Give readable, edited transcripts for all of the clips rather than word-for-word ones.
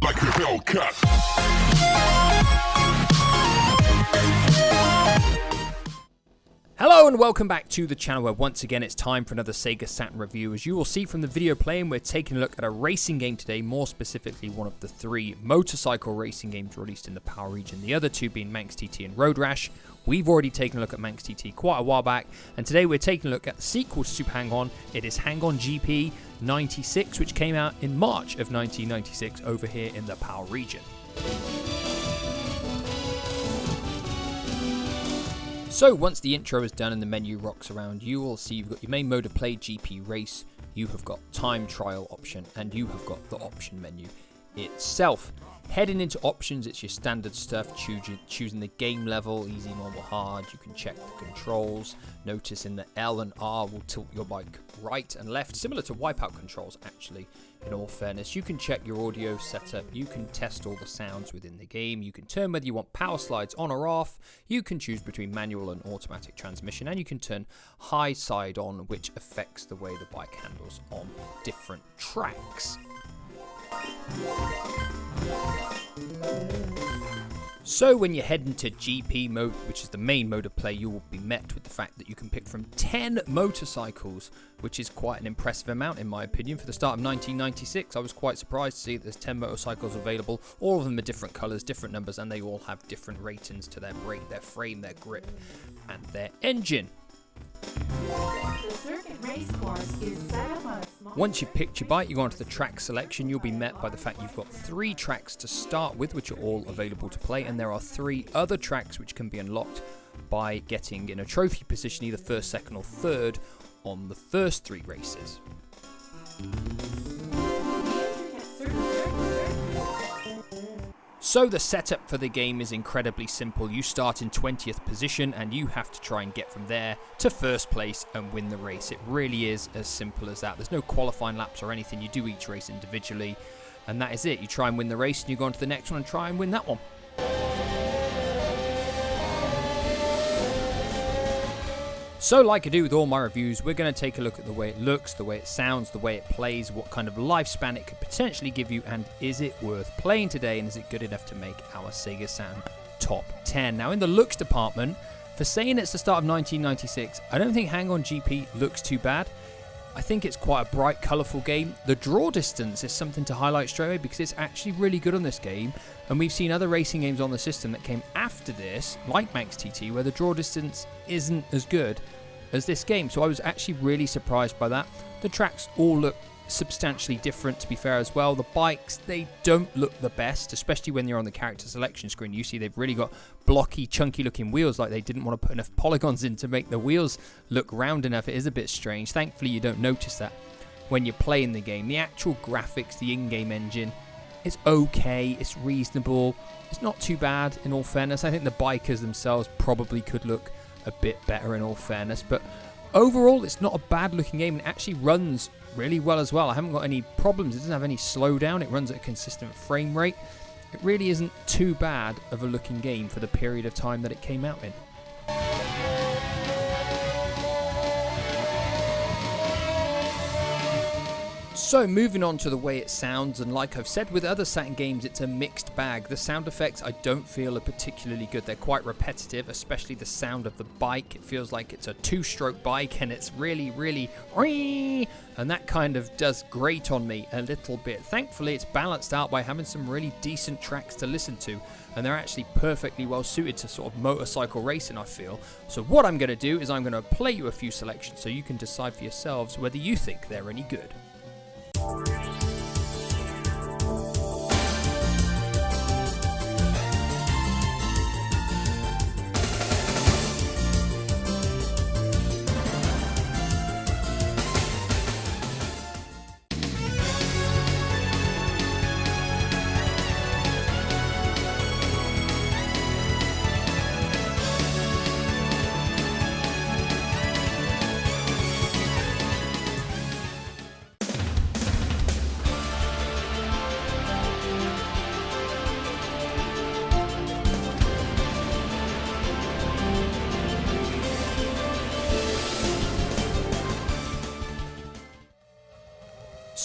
like a Hellcat. Hello and welcome back to the channel where once again it's time for another Sega Saturn review. As you will see from the video playing, we're taking a look at a racing game today, more specifically one of the 3 motorcycle racing games released in the PAL region, the other 2 being Manx TT and Road Rash. We've already taken a look at Manx TT quite a while back, and today we're taking a look at the sequel to Super Hang-On. It is Hang-On GP 96, which came out in March of 1996 over here in the PAL region. So once the intro is done and the menu rocks around, you will see you've got your main mode of play, GP race, you have got time trial option, and you have got the option menu itself. Heading into options, it's your standard stuff, choosing the game level, easy, normal, hard. You can check the controls. Notice in the L and R will tilt your bike right and left, similar to Wipeout controls actually, in all fairness. You can check your audio setup, you can test all the sounds within the game, you can turn whether you want power slides on or off, you can choose between manual and automatic transmission, and you can turn high side on, which affects the way the bike handles on different tracks. So when you head into GP mode, which is the main mode of play, you will be met with the fact that you can pick from 10 motorcycles, which is quite an impressive amount in my opinion. For the start of 1996, I was quite surprised to see that there's 10 motorcycles available. All of them are different colours, different numbers, and they all have different ratings to their brake, their frame, their grip, and their engine. The circuit race course is set up on a small... Once you've picked your bike, you go onto the track selection. You'll be met by the fact you've got 3 tracks to start with, which are all available to play, and there are 3 other tracks which can be unlocked by getting in a trophy position, either first, second, or third on the first 3 races. So the setup for the game is incredibly simple. You start in 20th position and you have to try and get from there to first place and win the race. It really is as simple as that. There's no qualifying laps or anything. You do each race individually and that is it. You try and win the race and you go on to the next one and try and win that one. So like I do with all my reviews, we're going to take a look at the way it looks, the way it sounds, the way it plays, what kind of lifespan it could potentially give you, and is it worth playing today, and is it good enough to make our Sega Saturn top 10. Now in the looks department, for saying it's the start of 1996, I don't think Hang-On GP looks too bad. I think it's quite a bright, colourful game. The draw distance is something to highlight straight away because it's actually really good on this game. And we've seen other racing games on the system that came after this, like Manx TT, where the draw distance isn't as good as this game. So I was actually really surprised by that. The tracks all look substantially different, to be fair, as well. The bikes, they don't look the best, especially when you're on the character selection screen. You see they've really got blocky, chunky looking wheels, like they didn't want to put enough polygons in to make the wheels look round enough. It is a bit strange. Thankfully you don't notice that when you're playing the game. The actual graphics, the in-game engine, it's okay, it's reasonable, it's not too bad in all fairness. I think the bikers themselves probably could look a bit better in all fairness, but overall it's not a bad looking game. It actually runs really well as well. I haven't got any problems. It doesn't have any slowdown. It runs at a consistent frame rate. It really isn't too bad of a looking game for the period of time that it came out in. So moving on to the way it sounds, and like I've said with other Saturn games, it's a mixed bag. The sound effects I don't feel are particularly good. They're quite repetitive, especially the sound of the bike. It feels like it's a 2-stroke bike and it's really, and that kind of does grate on me a little bit. Thankfully, it's balanced out by having some really decent tracks to listen to, and they're actually perfectly well suited to sort of motorcycle racing, I feel. So what I'm going to do is I'm going to play you a few selections so you can decide for yourselves whether you think they're any good.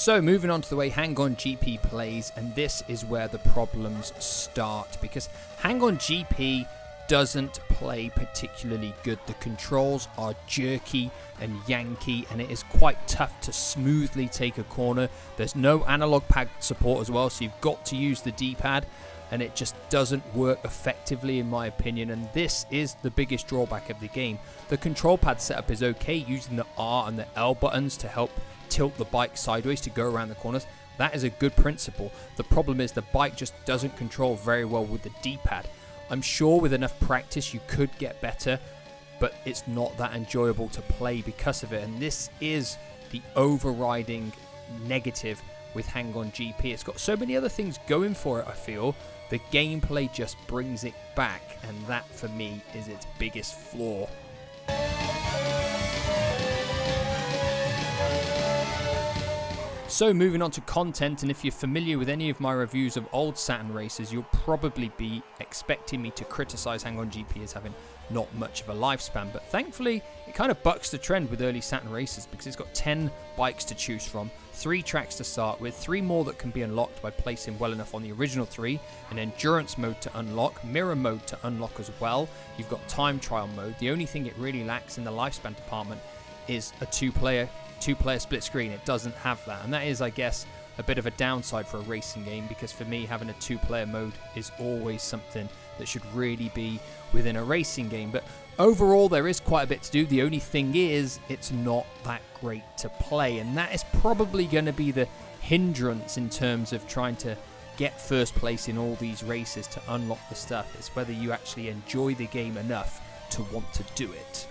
So moving on to the way Hang-On GP plays, and this is where the problems start, because Hang-On GP doesn't play particularly good. The controls are jerky and Yankee, and it is quite tough to smoothly take a corner. There's no analog pad support as well, so you've got to use the D-pad, and it just doesn't work effectively in my opinion, and this is the biggest drawback of the game. The control pad setup is okay, using the R and the L buttons to help tilt the bike sideways to go around the corners. That is a good principle. The problem is the bike just doesn't control very well with the D-pad. I'm sure with enough practice you could get better, but it's not that enjoyable to play because of it, and this is the overriding negative with Hang-On GP. It's got so many other things going for it, I feel. The gameplay just brings it back, and that for me is its biggest flaw. So moving on to content, and if you're familiar with any of my reviews of old Saturn races, you'll probably be expecting me to criticize Hang-On GP as having not much of a lifespan, but thankfully it kind of bucks the trend with early Saturn races, because it's got 10 bikes to choose from, 3 tracks to start with, 3 more that can be unlocked by placing well enough on the original 3, an endurance mode to unlock, mirror mode to unlock as well. You've got time trial mode. The only thing it really lacks in the lifespan department is a two-player split screen. It doesn't have that, and that is, I guess, a bit of a downside for a racing game, because for me having a 2-player mode is always something that should really be within a racing game. But overall there is quite a bit to do. The only thing is it's not that great to play, and that is probably going to be the hindrance in terms of trying to get first place in all these races to unlock the stuff. It's whether you actually enjoy the game enough to want to do it.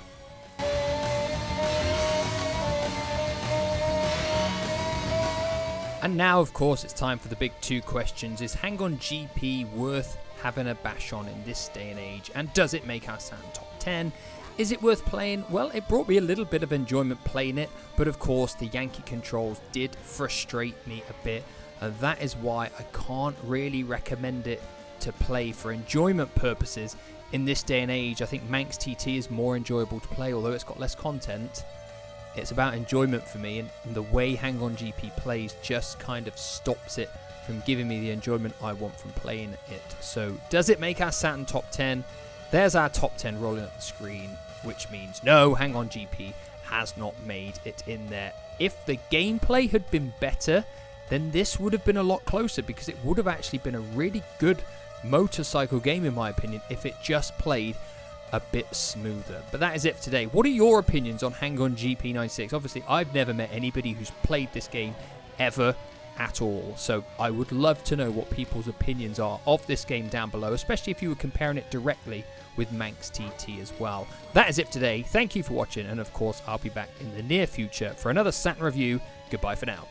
And now, of course, it's time for the big 2 questions. Is Hang-On GP worth having a bash on in this day and age? And does it make our Saturn top 10? Is it worth playing? Well, it brought me a little bit of enjoyment playing it, but of course the Yankee controls did frustrate me a bit, and that is why I can't really recommend it to play for enjoyment purposes in this day and age. I think Manx TT is more enjoyable to play, although it's got less content. It's about enjoyment for me, and the way Hang-On GP plays just kind of stops it from giving me the enjoyment I want from playing it. So does it make our Saturn top 10? There's our top 10 rolling up the screen, which means no, Hang-On GP has not made it in there. If the gameplay had been better, then this would have been a lot closer, because it would have actually been a really good motorcycle game in my opinion if it just played a bit smoother. But that is it for today. What are your opinions on Hang-On GP 96? Obviously, I've never met anybody who's played this game ever at all, so I would love to know what people's opinions are of this game down below, especially if you were comparing it directly with Manx TT as well. That is it for today. Thank you for watching, and of course, I'll be back in the near future for another Saturn review. Goodbye for now.